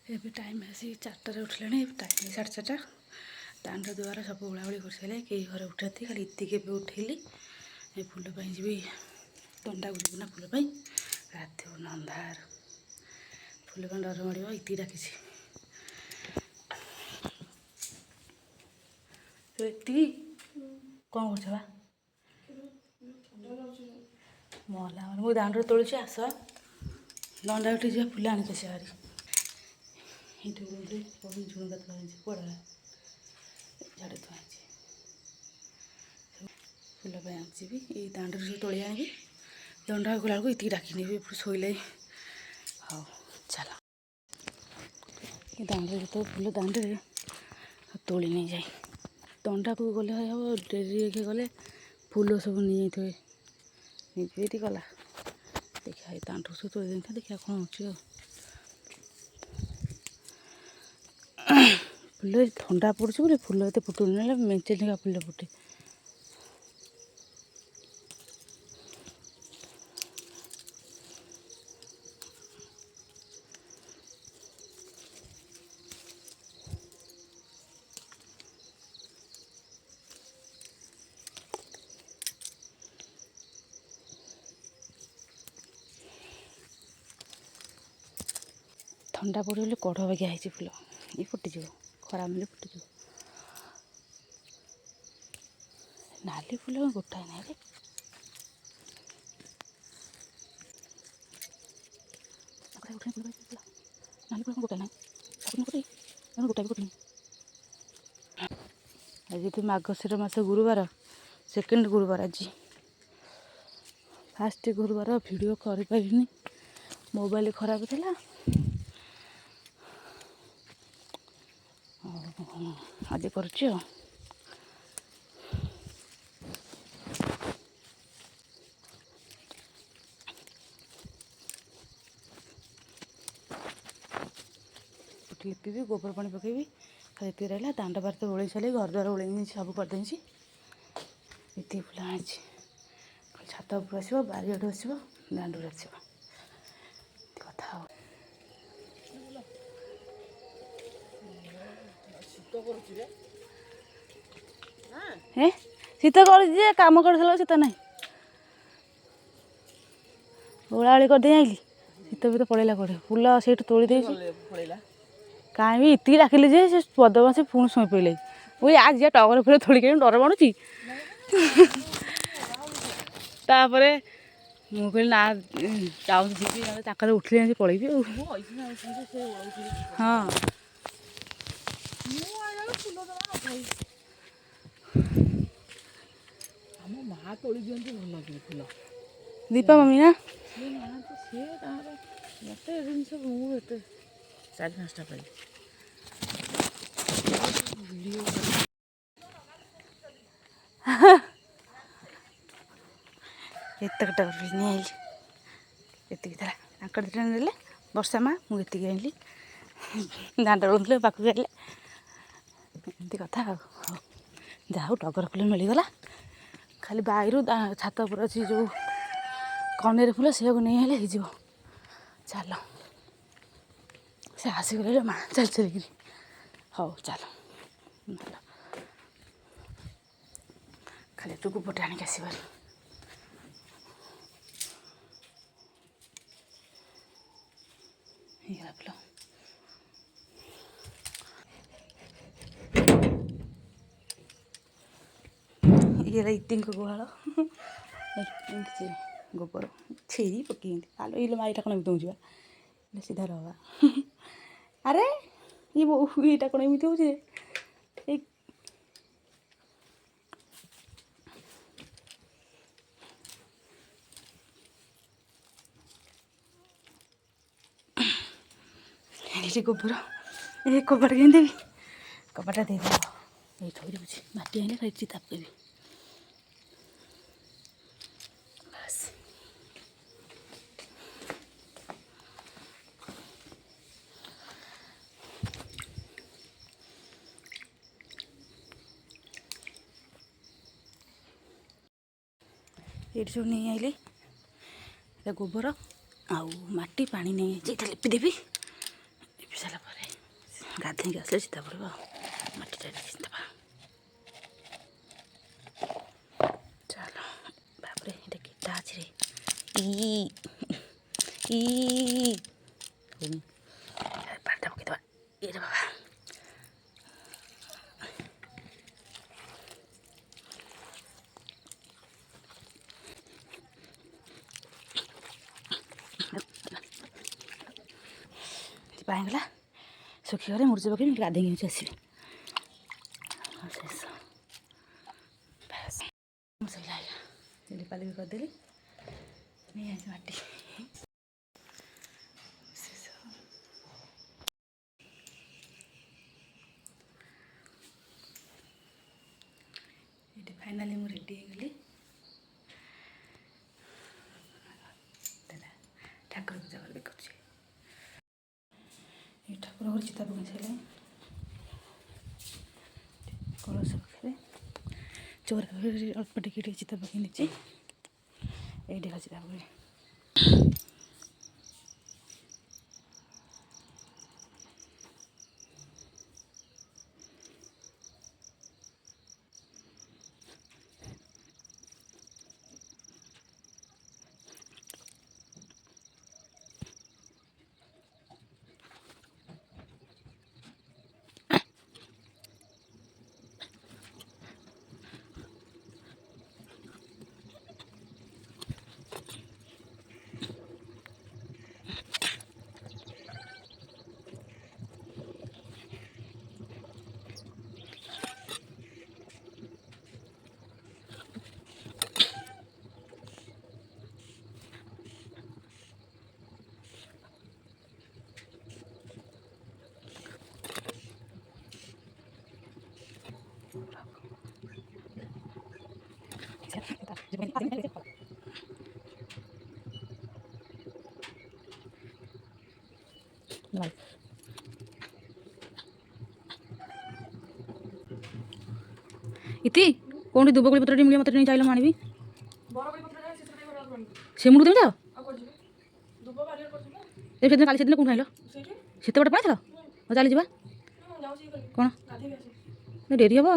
ଏବେ ଟାଇମ୍ ଆସି 4ଟାରେ ଉଠିଲାଣି। ଟାଇମ୍ 4:30। ଦାଣ୍ଡ ଦୁଆର ସବୁ ଓଳାଓଳି କରିସାରିଲେ, କେହି ଘରେ ଉଠାନ୍ତି, ଖାଲି ଇତିକି ଏବେ ଉଠେଇଲି। ଏ ଫୁଲ ପାଇଁ ଯିବି, ଦଣ୍ଡାକୁ ଯିବି ନା ଫୁଲ ପାଇଁ। ରାତି ଅନ୍ଧାର, ଫୁଲ ପାଇଁ ଡର ମାଡ଼ିବ। ଇତି ଡାକିଛି। ଇତି କ'ଣ କରୁଛ ବା? ମଲା ମୁଁ ଦାଣ୍ଡରେ ତୋଳୁଛି, ଆସ ଦଣ୍ଡା ଉଠି ଯିବା, ଫୁଲ ଆଣିକି ଆସିବା ଭାରି। ଏଇଠି ରୁମ୍ରେ ସବୁ ଝୁଣକା ଥୁଆ ହେଇଛି, ପଡ଼ା ଝାଡ଼ି ଥୁଆ ହେଇଛି। ଫୁଲ ପାଇଁ ଆଣିଯିବି, ଏଇ ଦାଣ୍ଡରୁ ସବୁ ତୋଳି ଆଣିବି। ଦଣ୍ଡା ଗଲାବେଳକୁ ଏତିକି ଡାକିନି, ଏପଟେ ଶୋଇଲେ। ହଉ ଚାଲ। ଏ ଦାଣ୍ଡରେ ଯେତେବେଳେ ଫୁଲ ଦାଣ୍ଡରେ ତୋଳି ନେଇଯାଏ। ଦଣ୍ଡାକୁ ଗଲେ ହେବ, ଡେରି ହେଇକି ଗଲେ ଫୁଲ ସବୁ ନେଇଯାଇଥିବେ। ନିଜେ ଏଠି ଗଲା ଦେଖିବା, ଏଇ ଦାଣ୍ଡରୁ ସବୁ ତୋଳି ଦେଇଥାଏ। ଦେଖିବା କ'ଣ ହେଉଛି ଆଉ। ଫୁଲ ଥଣ୍ଡା ପଡ଼ୁଛି ବୋଲି ଫୁଲ ଏତେ ଫୁଟୁନି, ନହେଲେ ମେଞ୍ଚେ ଲେଖା ଫୁଲ ଫୁଟେ। ଥଣ୍ଡା ପଡ଼ିଗଲେ କଢ଼ ବାଗିଆ ହେଇଛି ଫୁଲ, ଇଏ ଫୁଟିଯିବ, ଖରା ମିଳେ ଫୁଟିଯିବ। ନାଲି ଫୁଲ ଗୋଟାଏ ନାହିଁ ରେ। ନାଲି ଫୁଲ ଗୋଟାଏ ନାହିଁ, ଗୋଟାଏ ବି ଫୁଟିନି। ଆଜି ତ ମାର୍ଗଶିର ମାସ ଗୁରୁବାର, ସେକେଣ୍ଡ ଗୁରୁବାର ଆଜି। ଫାଷ୍ଟ ଗୁରୁବାର ଭିଡ଼ିଓ କରିପାରିନି, ମୋବାଇଲ ଖରାପ ଥିଲା। ଆଜି କରୁଛି ଆଉ। ଲିପିବି, ଗୋବର ପାଣି ପକେଇବି, ଖାଲି ଏତିକି ରହିଲା। ଦାଣ୍ଡ ବାର ତ ଓଳେଇ ସାରିଲି, ଘର ଦ୍ୱାର ଓଳେଇ ଦେଇଛି, ସବୁ କରିଦେଇଛି। ଏତିକି ଫୁଲ ଆଣିଛି, ଛାତ ଉପରୁ ଆସିବ, ବାରିଆଡ଼ୁ ଆସିବ, ଦାଣ୍ଡରୁ ଆସିବ, ଏମିତି କଥା ଆଉ। ଶୀତ କରୁଛି ଯେ କାମ କରିସାରିଲା ଶୀତ ନାହିଁ। ଓଳାଓଳି କରିଦେଇ ଆଇଲି, ଶୀତ ବି ତ ପଳେଇଲା କୁଆଡ଼େ। ଫୁଲ ସେଇଠୁ ତୋଳି ଦେଇଛି, କାହିଁ ବି ଇତିକି ଡାକିଲି ଯେ ସେ ପଦବାସି ପୁଣି ଶୋଇ ପଇଲେ। ମୁଁ ଆଜି ଯା ଟଗର ଫୁଲ ତୋଳିକି ଡର ମାଡ଼ୁଛି। ତାପରେ ମୁଁ କହିଲି ନା, ଯାଉଛି ଯିବି, ତାଙ୍କର ଉଠିଲେ ଏମିତି ପଳେଇବି ଆଉ। ହଁ ଆମ ମା ତୋଳି ଦିଅନ୍ତି ଭଲ ଲାଗେ ଫୁଲ। ଦୀପା ମମି ନା ସିଏ ନାହାନ୍ତି, ସିଏ ତାଙ୍କର ମୋତେ ଏ ଜିନିଷ ମୁଁ ଏତେ 4-5ଟା ପାଇ ଏତକଟା ନେଇ ଆଇଲି, ଏତିକି ଥିଲା। ତାଙ୍କର ଦିଟା ନେଲେ, ବର୍ଷା ମା, ମୁଁ ଏତିକି ଆଣିଲି। ଦାଣ୍ଡ ରହୁଥିଲେ ପାଖକୁ ଆଇଲେ, ଏମିତି କଥା ଆଉ। ହଉ ଯାହା ହଉ ଟଗର ଫୁଲ ମିଳିଗଲା। ଖାଲି ବାଇରୁ ଛାତ ଉପରେ ଅଛି ଯେଉଁ କନେର ଫୁଲ, ସେଆକୁ ନେଇ ଆଇଲେ ହେଇଯିବ। ଚାଲ, ସେ ଆସିଗଲେ ମା ଚାଲି ଚାଲିକିରି। ହଉ ଚାଲ, ଖାଲି ତୁ ଗୋବରଟେ ଆଣିକି ଆସିବାରି। ହେଇଗଲା ଫୁଲ। ଇଏ ହେଲା ଇତିଙ୍କ ଗୁହାଳ। ଗୋବର ଛେରି ପକେଇନ୍ତି। ଆଲୋ ଇଲୋ ମା, ଏଇଟା କ'ଣ ଏମିତି ହେଉଛି ବା? ସିଧା ରହବା। ଆରେ ଇଏ ବୋଉ, ଏଇଟା କ'ଣ ଏମିତି ହେଉଛି ରେ? ଏଇ ଏଇଠି ଗୋବର, ଏ କବାଟ କେମିତି ଦେବି? କବାଟା ଦେଇଦେବ। ଏଇ ଥୋଇ ଦେଉଛି, ମାଟି ଆଣିଲେ ଖାଲି ଚିତା ପକେଇବି। ବାସ୍, ଏଇଠି ସବୁ ନେଇ ଆଇଲି। ଏଇଟା ଗୋବର ଆଉ ମାଟି, ପାଣି ନେଇ ଏଇଟା ଲିପିଦେବି। लिपि सारा पर गाधेଇକି ଆସିଲେ ଚିତା ପଡ଼ିବ ମାଟିଟା ଚିତା ଚାଲ ବାପରେ ଏଇଟା କେଟା ଅଛି ରେ ପାଣିଟା ପକେଇଦେବା ଏଇରେ ବାବା ପାଇଗଲା ଶୁଖିଗଲେ ମୁର୍ଜ ପକେଇ ଗାଧେଇକି ଆସିବି ଶେଷ ମସଲା ଲିପାଲି ବି କରିଦେଲି ନେଇ ଆସି ମାଟି ଶେଷ ଏଠି ଫାଇନାଲି ମୁଁ ରେଡ଼ି ହେଇଗଲି ଠାକୁର ପୂଜା କରି ଦେଖୁଛି ଏ ଠାକୁର ଘର ଚିତା ପକାଇ ସାରିଲେ କଳସ ପାଖରେ ଚୋରା ଅଳ୍ପ ଟିକେ ଟିକେ ଚିତା ପକାଇ ନେଇଛି ଏଇଠି ଅଛି ତାପରେ ଇତି କୋଉଠି ଦୁବକୋଳି ପତ୍ରଟି ମିଳିବ ମୋତେ ନେଇ ଚାଇଲ ମୁଁ ଆଣିବି ସେ ମୁଣ୍ଡୁ ଦେବି ତ ସେଦିନ କାଲି ସେଦିନ କୋଉଠୁ ଆଣିଲ ସେତେ ଗୋଟେ ପାଇଥିଲ ହଉ ଚାଲି ଯିବା କ'ଣ ଡେରି ହବ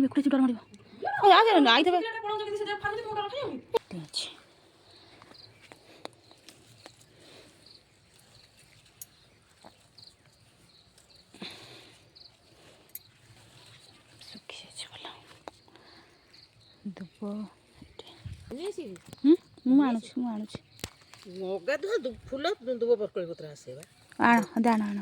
ଏକୁଟେ ଚିଟା ମାରିବ ଆଇଥିବେ ଅଛି ଧୂପ ମୁଁ ଆଣୁଛି ଫୁଲ ଦୁବ ବରକୋଳି ପତ୍ର ଆସିବା ଆଣ ଆଣ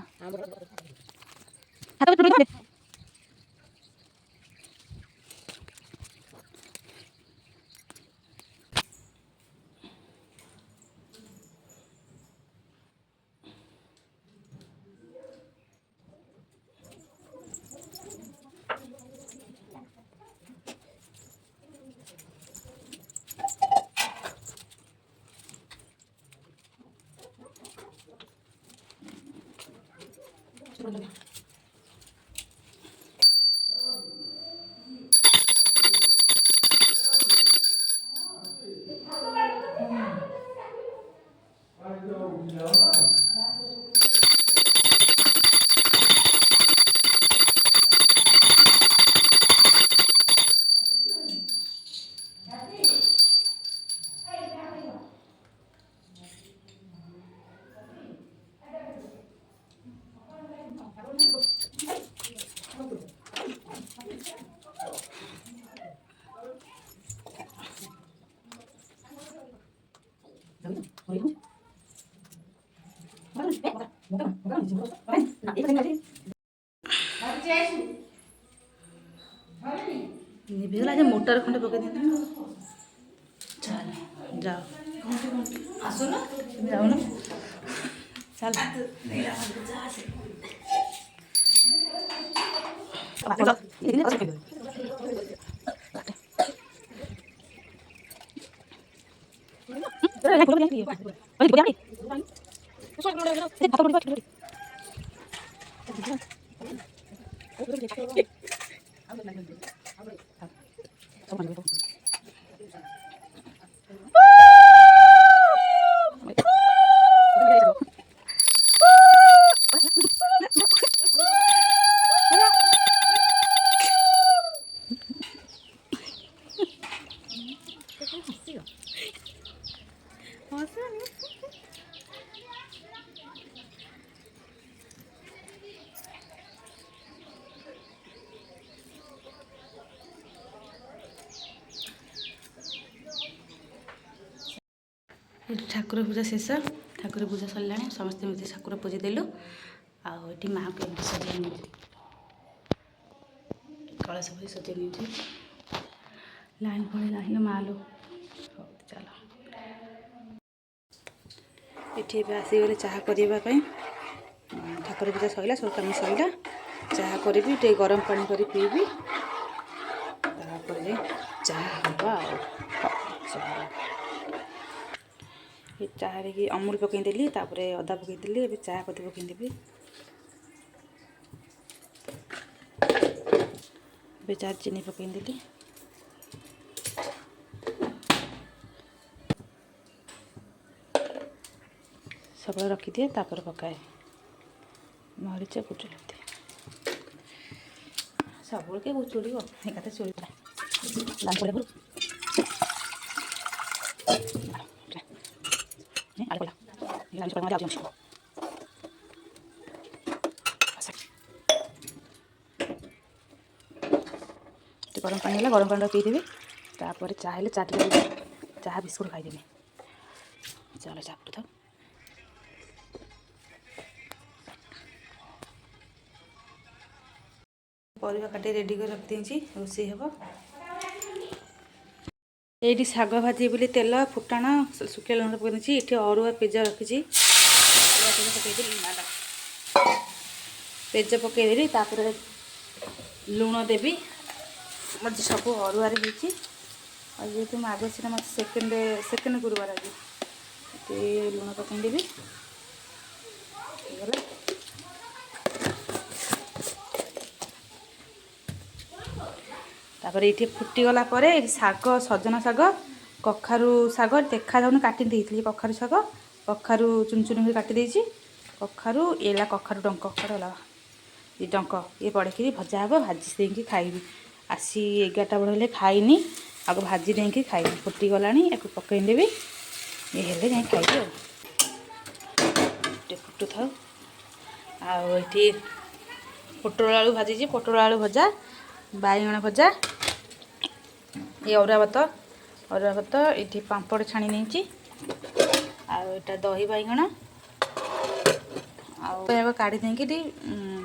निभिगला जे मोटर खंडे पके दिन चल जाओ आसो ना जाओ ना चल ठाकुर पूजा शेष ठाकुर पूजा सरला समस्ते मिलते ठाकुर पूजिदेलु आठ माँ को एमती सजाई कलश भी सजाई नहीं लाइन पड़े माँ लो चल ये आसीगले चाह करने ठाकुर पूजा सरला सब कम सरला चाह करी गरम पानी कर पीबी चाह हम चाह कि अमूल पकईदेली अदा पकईदेली ए चाह पत्ती पकईदेवी चाह चीनी पकईदेली सब रखी दिए पकाए मरीच गुजुराती सब के चुड़ एकाते चुड़ गरम पानी है गरम पानी पीदेवी तापर चाहे चाह बिस्कुट खाईदेवी चलो चाह था परिवा काटे रेडी कर रख दी रोषे हम ये शाग भाजी बोली तेल फुटाण शुखा लुण पकई ये अरुआ पेज रखी पेज पकईदेली लुण देवी मत सब अरुआर जेहतु मार्गशीर मत सेकेंड गुरुवार आज लुण पकईदेवी तापर ये फुटीगला शाग सजना शाग कखारू शाग देखा जाऊन काटी देती कखारू शाग कखारू चुन चुन कर काटी देती कखारू एला कखारू डंक कड़ा ये डंक ये पड़े भजा हे भाजी देकी खाइबी आसी 11टा बड़े खाइनी आग भाजी देकी खाइबी फुटीगला या पकईदेवी ये हेल्ले जाए खाइबी फुटू था आठी पोटल आलू भाजी पोटल आलू भजा बाइगण भजा ये अरुआ भात ये पापड़ छाणी नहीं आटा दही बाइगण आ काढ़ी देकी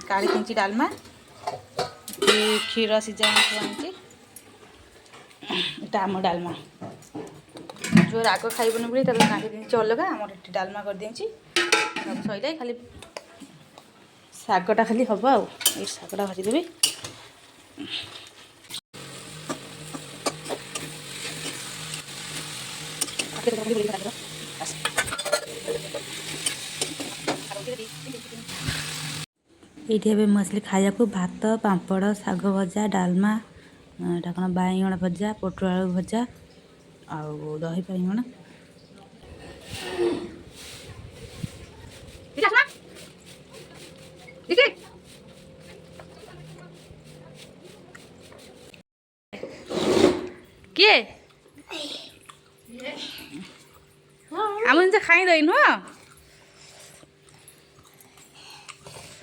काढ़ी देती डालमा क्षीर सीझा आनी आम डालमा जो राग खाइबन बोली काढ़ी देती अलग आम डालमा कर देती सैला खाली शागटा खाली हम आ शागटा भाजीदेवी ये मुझे खाया भात पापड़ शाग भजा डालमा कौन बाइगण भजा पोटल आलू भजा आउ दही बाइगण किए आम से खाईदे नुह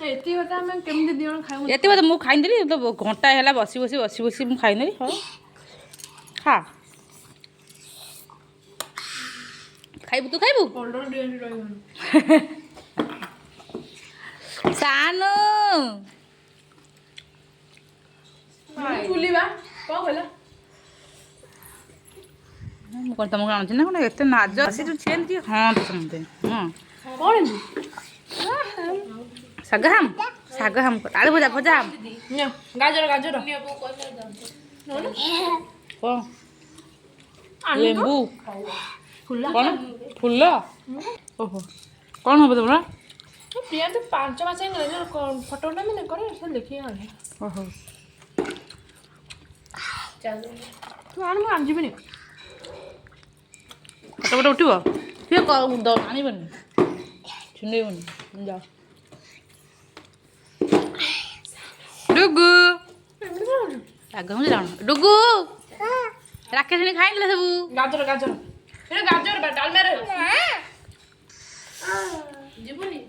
एती बता मैं केमती दिन खाऊ ये बात मुझे खाईदेली तो घंटा है बसी बसी बसी बसी मुझे खाईदेली हाँ खा खाइबू तू खाइबू सानू फुलिबा कौन कहला कौन तुमको आनुची ना कौन एत नाज अच्छी तू छेन हाँ तो समझते हाँ कौन शाग हम आलू भजा भजा हम गाजर गाजर कौन लेंबू कौन फुल ओहो कौन हम तुम्हारा प्रिया तो 5 मास फोटो ना मैंने करे सब देखिए ओहो तू आन मैं आन जीवनी फोटो फोटो उठिबो फिर आनिबनी छुंडेबनी जा डुगु आग हम जान डुगु ରାକେଶ ଖାଇଥିଲେ ସବୁ ଗାଜର ଗାଜର ଏଟା ଗାଜର ବା ଡାଲମାରେ ଯିବୁନି